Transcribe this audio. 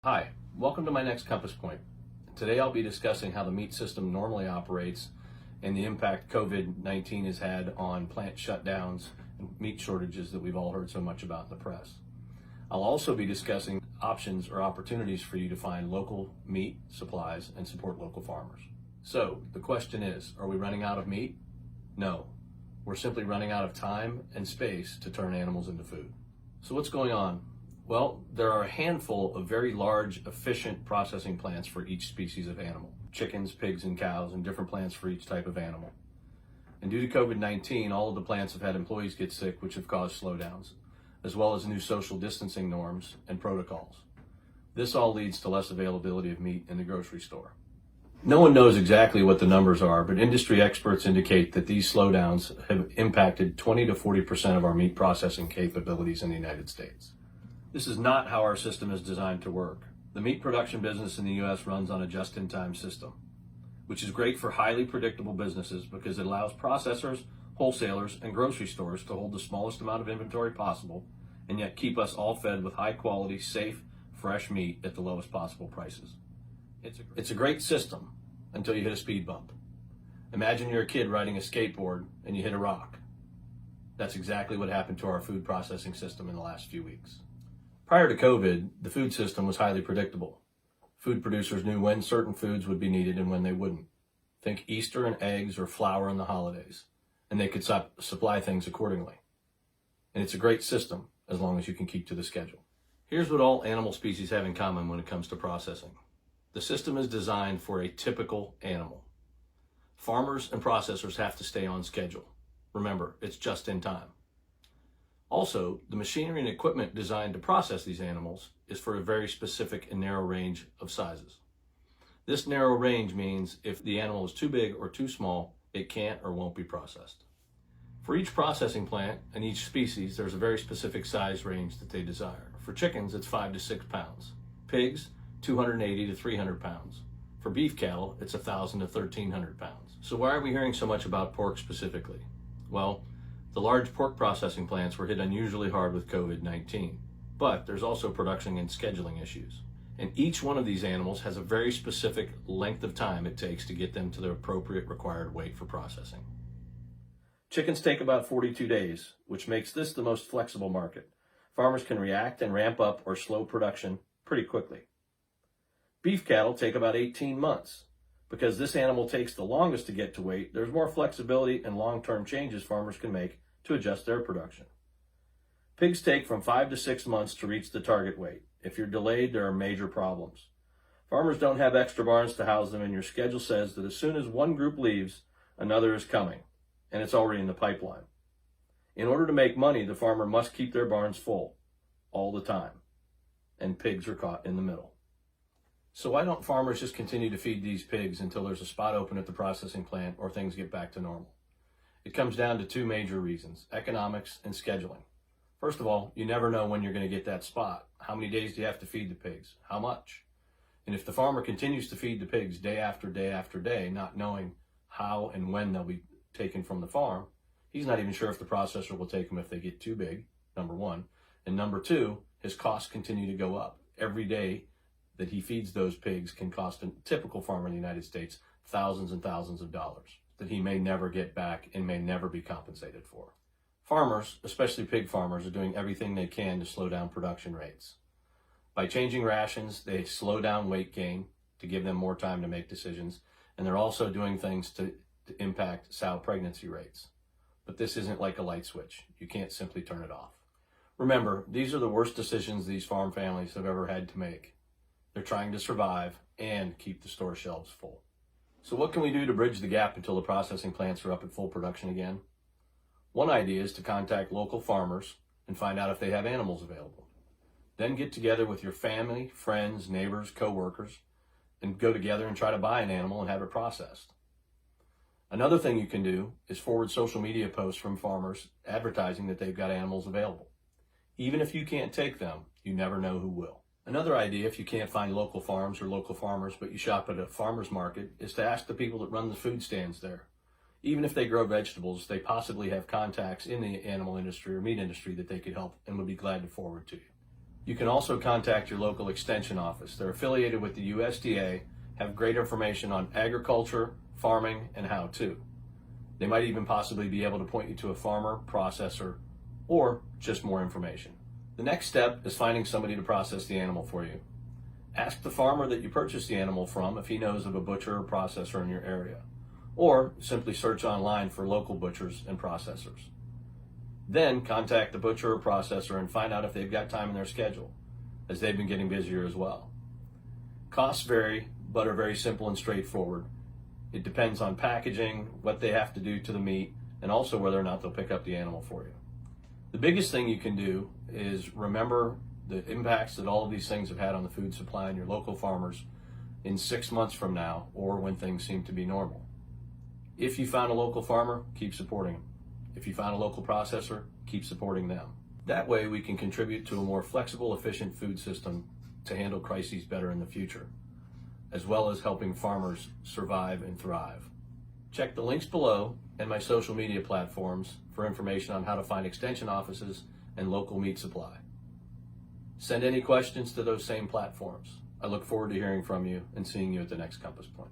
Hi, welcome to my next Kompas Point. Today I'll be discussing how the meat system normally operates and the impact COVID-19 has had on plant shutdowns and meat shortages that we've all heard so much about in the press. I'll also be discussing options or opportunities for you to find local meat supplies and support local farmers. So the question is, are we running out of meat? No, we're simply running out of time and space to turn animals into food. So what's going on? Well, there are a handful of very large, efficient processing plants for each species of animal. Chickens, pigs, and cows, and different plants for each type of animal. And due to COVID-19, all of the plants have had employees get sick, which have caused slowdowns, as well as new social distancing norms and protocols. This all leads to less availability of meat in the grocery store. No one knows exactly what the numbers are, but industry experts indicate that these slowdowns have impacted 20 to 40% of our meat processing capabilities in the United States. This is not how our system is designed to work. The meat production business in the U.S. runs on a just-in-time system, which is great for highly predictable businesses because it allows processors, wholesalers, and grocery stores to hold the smallest amount of inventory possible and yet keep us all fed with high-quality, safe, fresh meat at the lowest possible prices. It's a great system until you hit a speed bump. Imagine you're a kid riding a skateboard and you hit a rock. That's exactly what happened to our food processing system in the last few weeks. Prior to COVID, the food system was highly predictable. Food producers knew when certain foods would be needed and when they wouldn't. Think Easter and eggs or flour in the holidays, and they could supply things accordingly. And it's a great system as long as you can keep to the schedule. Here's what all animal species have in common when it comes to processing. The system is designed for a typical animal. Farmers and processors have to stay on schedule. Remember, it's just in time. Also, the machinery and equipment designed to process these animals is for a very specific and narrow range of sizes. This narrow range means if the animal is too big or too small, it can't or won't be processed. For each processing plant and each species, there's a very specific size range that they desire. For chickens, it's 5 to 6 pounds. Pigs, 280 to 300 pounds. For beef cattle, it's 1,000 to 1,300 pounds. So why are we hearing so much about pork specifically? Well, the large pork processing plants were hit unusually hard with COVID-19, but there's also production and scheduling issues. And each one of these animals has a very specific length of time it takes to get them to the appropriate required weight for processing. Chickens take about 42 days, which makes this the most flexible market. Farmers can react and ramp up or slow production pretty quickly. Beef cattle take about 18 months. Because this animal takes the longest to get to weight, there's more flexibility and long-term changes farmers can make to adjust their production. Pigs take from 5 to 6 months to reach the target weight. If you're delayed, there are major problems. Farmers don't have extra barns to house them, and your schedule says that as soon as one group leaves, another is coming, and it's already in the pipeline. In order to make money, the farmer must keep their barns full all the time, and pigs are caught in the middle. So why don't farmers just continue to feed these pigs until there's a spot open at the processing plant or things get back to normal? It comes down to two major reasons: economics and scheduling. First of all, you never know when you're going to get that spot. How many days do you have to feed the pigs? How much? And if the farmer continues to feed the pigs day after day after day, not knowing how and when they'll be taken from the farm, he's not even sure if the processor will take them if they get too big, number one. And number two, his costs continue to go up. Every day that he feeds those pigs can cost a typical farmer in the United States thousands and thousands of dollars that he may never get back and may never be compensated for. Farmers, especially pig farmers, are doing everything they can to slow down production rates. By changing rations, they slow down weight gain to give them more time to make decisions, and they're also doing things to impact sow pregnancy rates. But this isn't like a light switch. You can't simply turn it off. Remember, these are the worst decisions these farm families have ever had to make. They're trying to survive and keep the store shelves full. So what can we do to bridge the gap until the processing plants are up at full production again? One idea is to contact local farmers and find out if they have animals available. Then get together with your family, friends, neighbors, co-workers, and go together and try to buy an animal and have it processed. Another thing you can do is forward social media posts from farmers advertising that they've got animals available. Even if you can't take them, you never know who will. Another idea, if you can't find local farms or local farmers, but you shop at a farmer's market, is to ask the people that run the food stands there. Even if they grow vegetables, they possibly have contacts in the animal industry or meat industry that they could help and would be glad to forward to you. You can also contact your local extension office. They're affiliated with the USDA, have great information on agriculture, farming, and how-to. They might even possibly be able to point you to a farmer, processor, or just more information. The next step is finding somebody to process the animal for you. Ask the farmer that you purchased the animal from if he knows of a butcher or processor in your area, or simply search online for local butchers and processors. Then contact the butcher or processor and find out if they've got time in their schedule, as they've been getting busier as well. Costs vary, but are very simple and straightforward. It depends on packaging, what they have to do to the meat, and also whether or not they'll pick up the animal for you. The biggest thing you can do is remember the impacts that all of these things have had on the food supply and your local farmers in 6 months from now, or when things seem to be normal. If you found a local farmer, keep supporting them. If you found a local processor, keep supporting them. That way we can contribute to a more flexible, efficient food system to handle crises better in the future, as well as helping farmers survive and thrive. Check the links below and my social media platforms for information on how to find extension offices and local meat supply. Send any questions to those same platforms. I look forward to hearing from you and seeing you at the next Kompas Point.